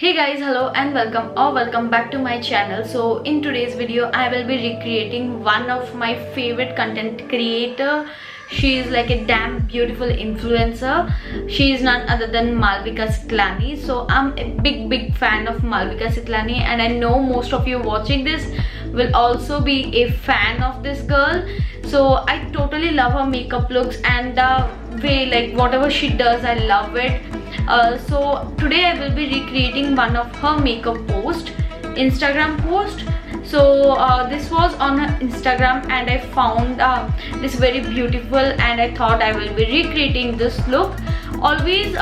Hey guys, hello and welcome back to my channel. So in today's video I will be recreating one of my favorite content creator. She is like a damn beautiful influencer. She is none other than Malvika Sitlani. So I'm a big fan of Malvika Sitlani, and I know most of you watching this will also be a fan of this girl. So I totally love her makeup looks and the way, like, whatever she does, I love it. So today I will be recreating one of her makeup Instagram post. So this was on her Instagram and I found this very beautiful, and I thought I will be recreating this look. Always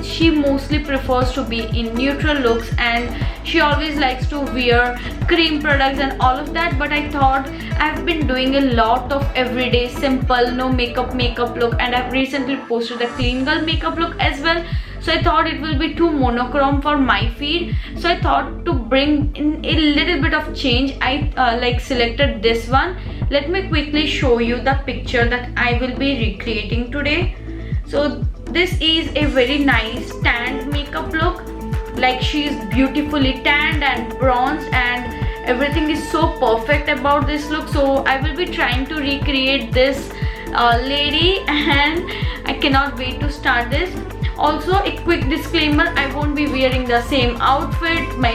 she mostly prefers to be in neutral looks, and she always likes to wear cream products and all of that, but I thought I've been doing a lot of everyday simple no makeup look, and I've recently posted a clean girl makeup look as well. So I thought it will be too monochrome for my feed, so I thought to bring in a little bit of change. I selected this one. Let me quickly show you the picture that I will be recreating today. So this is a very nice tanned makeup look. Like, she is beautifully tanned and bronzed, and everything is so perfect about this look. So I will be trying to recreate this lady, and I cannot wait to start this. Also, a quick disclaimer, I won't be wearing the same outfit. My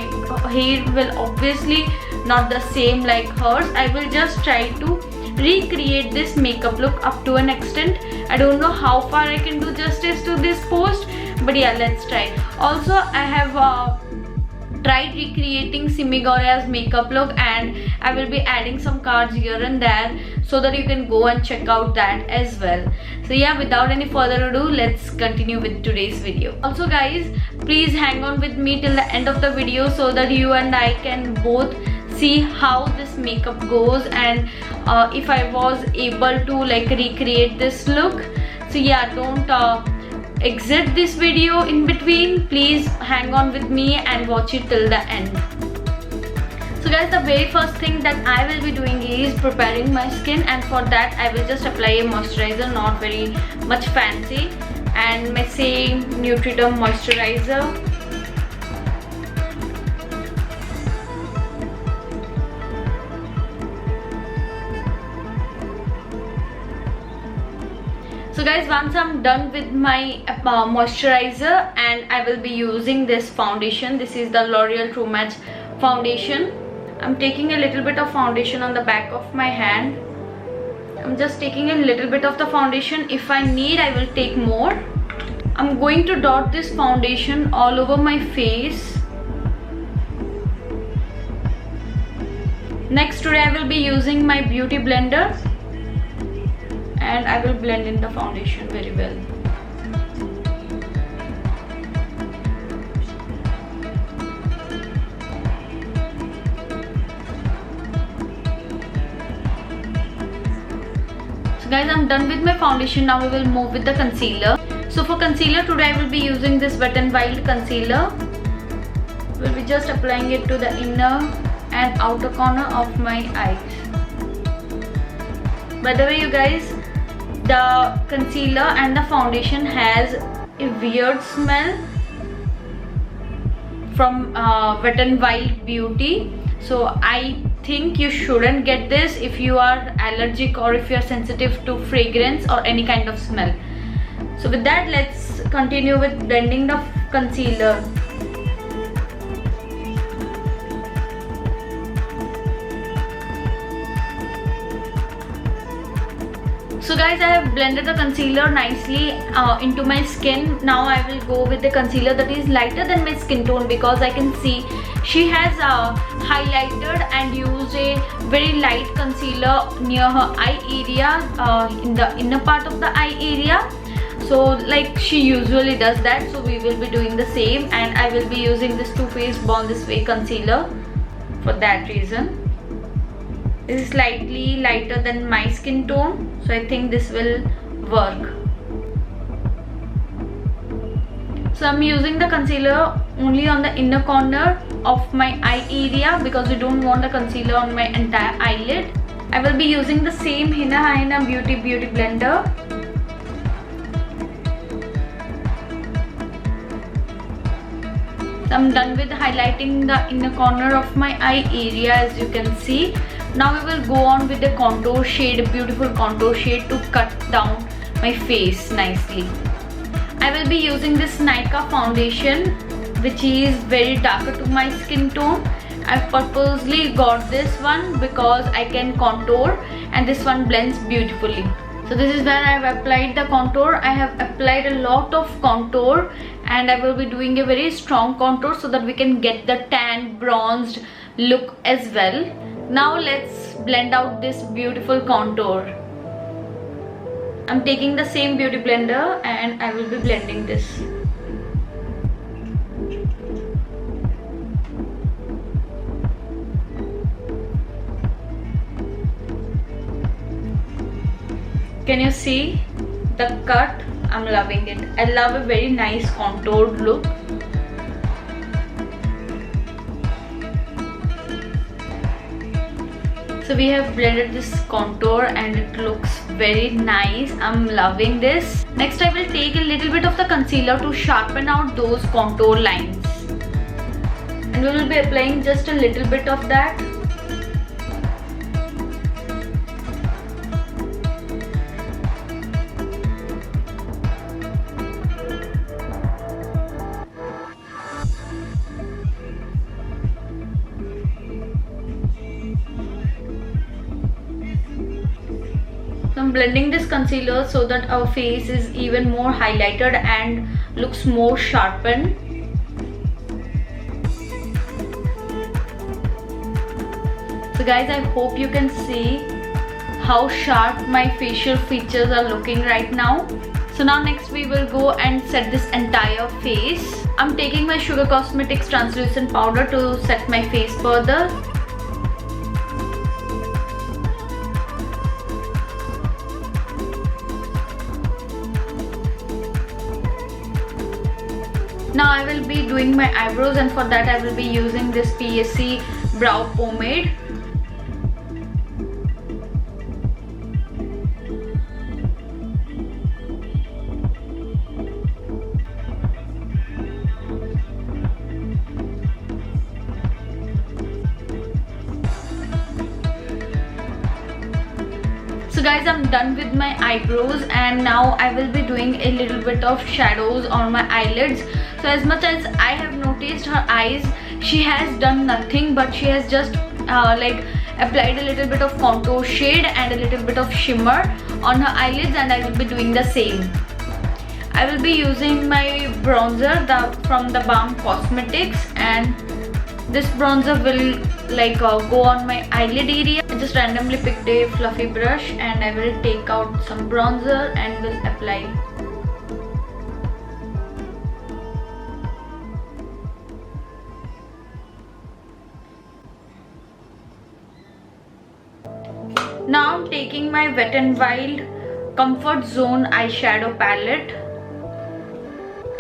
hair will obviously not the same like hers. I will just try to recreate this makeup look up to an extent. I don't know how far I can do justice to this post, but yeah, let's try. Also, I have tried recreating Simi Gaura's makeup look, and I will be adding some cards here and there so that you can go and check out that as well. So yeah, without any further ado, let's continue with today's video. Also guys, please hang on with me till the end of the video so that you and I can both see how this makeup goes, and if I was able to like recreate this look. So yeah, don't exit this video in between. Please hang on with me and watch it till the end. So guys, the very first thing that I will be doing is preparing my skin, and for that I will just apply a moisturizer, not very much fancy, and my same Nutriderm moisturizer. So guys, once I'm done with my moisturizer, and I will be using this foundation. This is the L'Oreal True Match foundation. I'm taking a little bit of foundation on the back of my hand. I'm just taking a little bit of the foundation. If I need, I will take more. I'm going to dot this foundation all over my face. Next, today I will be using my beauty blender, and I will blend in the foundation very well. So guys, I'm done with my foundation. Now we will move with the concealer. So for concealer today I will be using this Wet n Wild concealer. We'll be just applying it to the inner and outer corner of my eyes. By the way, you guys, the concealer and the foundation has a weird smell from Wet n Wild Beauty. So I think you shouldn't get this if you are allergic or if you are sensitive to fragrance or any kind of smell. So with that, let's continue with blending the concealer. So guys, I have blended the concealer nicely into my skin. Now I will go with the concealer that is lighter than my skin tone, because I can see she has highlighted and used a very light concealer near her eye area, in the inner part of the eye area. So like she usually does that, so we will be doing the same, and I will be using this Too Faced Born This Way concealer for that reason. This is slightly lighter than my skin tone, so I think this will work. So I'm using the concealer only on the inner corner of my eye area, because we don't want the concealer on my entire eyelid. I will be using the same Hina Beauty blender. So I'm done with highlighting the inner corner of my eye area, as you can see. Now we will go on with the contour shade, a beautiful contour shade to cut down my face nicely. I will be using this Nykaa foundation, which is very darker to my skin tone. I've purposely got this one because I can contour and this one blends beautifully. So this is where I have applied the contour. I have applied a lot of contour and I will be doing a very strong contour so that we can get the tan bronzed look as well. Now let's blend out this beautiful contour. I'm taking the same beauty blender and I will be blending this. Can you see the cut? I'm loving it. I love a very nice contoured look. So we have blended this contour and it looks very nice. I'm loving this. Next I will take a little bit of the concealer to sharpen out those contour lines. And we will be applying just a little bit of that. I'm blending this concealer so that our face is even more highlighted and looks more sharpened. So guys, I hope you can see how sharp my facial features are looking right now. So now next we will go and set this entire face. I'm taking my Sugar Cosmetics translucent powder to set my face further. Now I will be doing my eyebrows and for that I will be using this PSC brow pomade. So guys, I'm done with my eyebrows and now I will be doing a little bit of shadows on my eyelids. So as much as I have noticed her eyes, she has done nothing but she has just applied a little bit of contour shade and a little bit of shimmer on her eyelids, and I will be doing the same. I will be using my bronzer from the Balm Cosmetics, and this bronzer will go on my eyelid area. I just randomly picked a fluffy brush and I will take out some bronzer and will apply. Now I'm taking my Wet n Wild Comfort Zone eyeshadow palette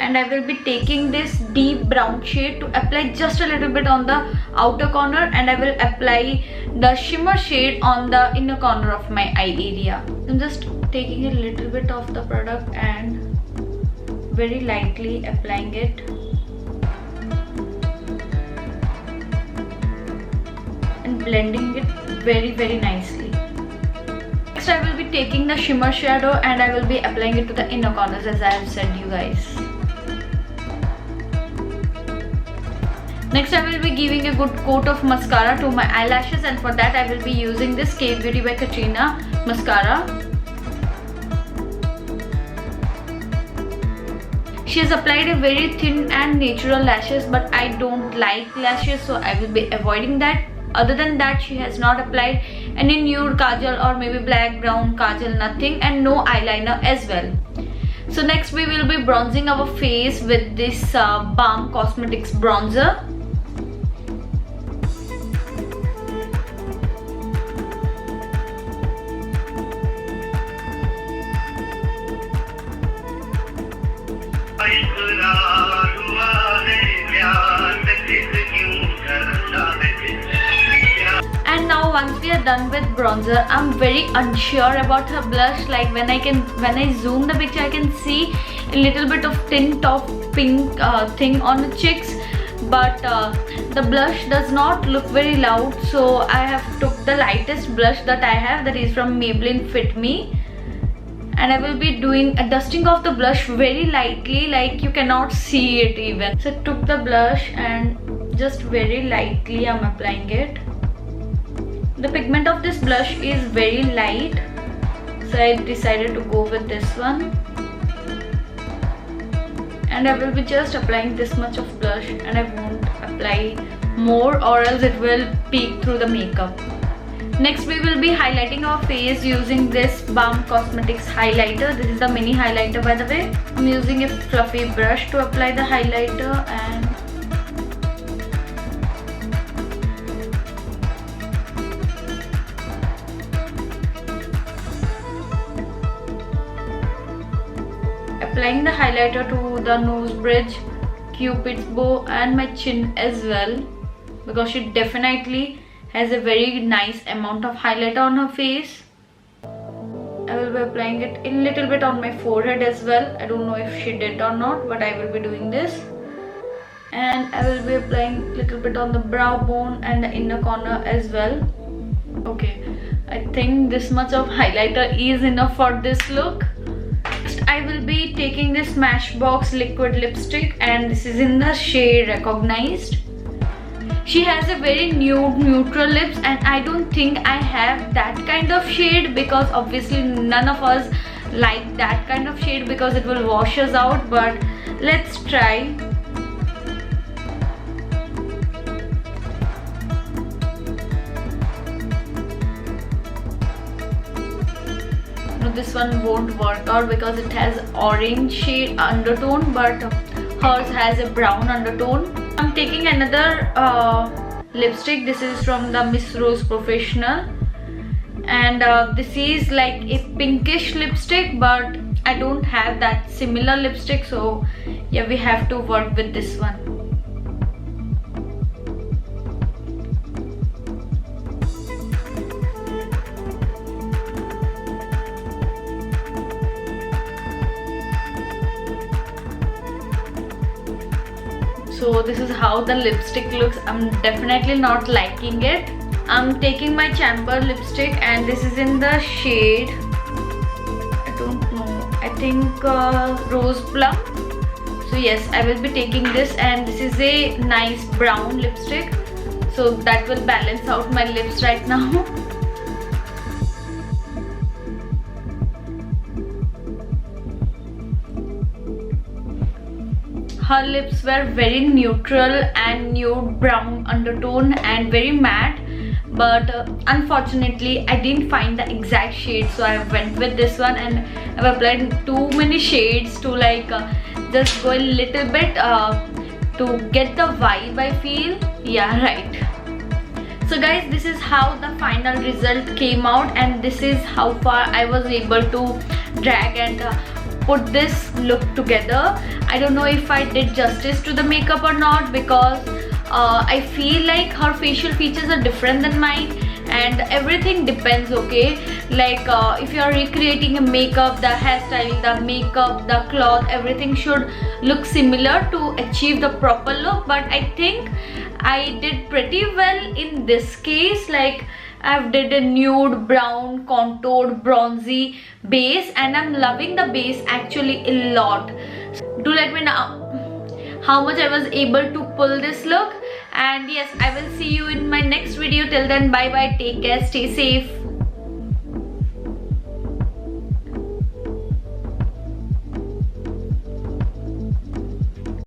and I will be taking this deep brown shade to apply just a little bit on the outer corner, and I will apply the shimmer shade on the inner corner of my eye area. I'm just taking a little bit of the product and very lightly applying it. And blending it very nicely. Next I will be taking the shimmer shadow and I will be applying it to the inner corners, as I have said you guys. Next I will be giving a good coat of mascara to my eyelashes, and for that I will be using this K Beauty by Katrina mascara. She has applied a very thin and natural lashes, but I don't like lashes, so I will be avoiding that. Other than that, she has not applied any nude kajal or maybe black brown kajal, nothing, and no eyeliner as well. So next we will be bronzing our face with this Balm Cosmetics bronzer. And now once we are done with bronzer, I'm very unsure about her blush. Like when I zoom the picture, I can see a little bit of tint of pink thing on the cheeks. but the blush does not look very loud, so I have took the lightest blush that I have, that is from Maybelline Fit Me, and I will be doing a dusting of the blush very lightly, like you cannot see it even. So I took the blush and just very lightly I'm applying it. The pigment of this blush is very light, so I decided to go with this one. And I will be just applying this much of blush, and I won't apply more or else it will peek through the makeup. Next we will be highlighting our face using this Balm Cosmetics highlighter. This is the mini highlighter, by the way. I'm using a fluffy brush to apply the highlighter, and applying the highlighter to the nose bridge, Cupid's bow, and my chin as well, because she definitely has a very nice amount of highlighter on her face. I will be applying it a little bit on my forehead as well. I don't know if she did or not, but I will be doing this. And I will be applying a little bit on the brow bone and the inner corner as well. Okay, I think this much of highlighter is enough for this look. I will be taking this Smashbox liquid lipstick, and this is in the shade Recognized. She has a very nude neutral lips, and I don't think I have that kind of shade, because obviously none of us like that kind of shade because it will wash us out, but let's try. This one won't work out because it has orange shade undertone, but hers has a brown undertone. I'm taking another lipstick. This is from the Miss Rose Professional, and this is like a pinkish lipstick, but I don't have that similar lipstick, so yeah, we have to work with this one. So this is how the lipstick looks. I'm definitely not liking it. I'm taking my chamber lipstick, and this is in the shade, I don't know, I think Rose Plum. So yes, I will be taking this, and this is a nice brown lipstick, so that will balance out my lips right now. Her lips were very neutral and nude brown undertone and very matte, but unfortunately I didn't find the exact shade, so I went with this one, and I've applied too many shades to like just go a little bit to get the vibe I feel. Yeah, right. So guys, this is how the final result came out, and this is how far I was able to drag and put this look together. I don't know if I did justice to the makeup or not, because I feel like her facial features are different than mine, and everything depends, okay? Like if you are recreating a makeup, the hairstyle, the makeup, the cloth, everything should look similar to achieve the proper look. But I think I did pretty well in this case. Like I've did a nude brown contoured bronzy base, and I'm loving the base actually a lot. Do let me know how much I was able to pull this look, and yes, I will see you in my next video. Till then, bye bye, take care, stay safe.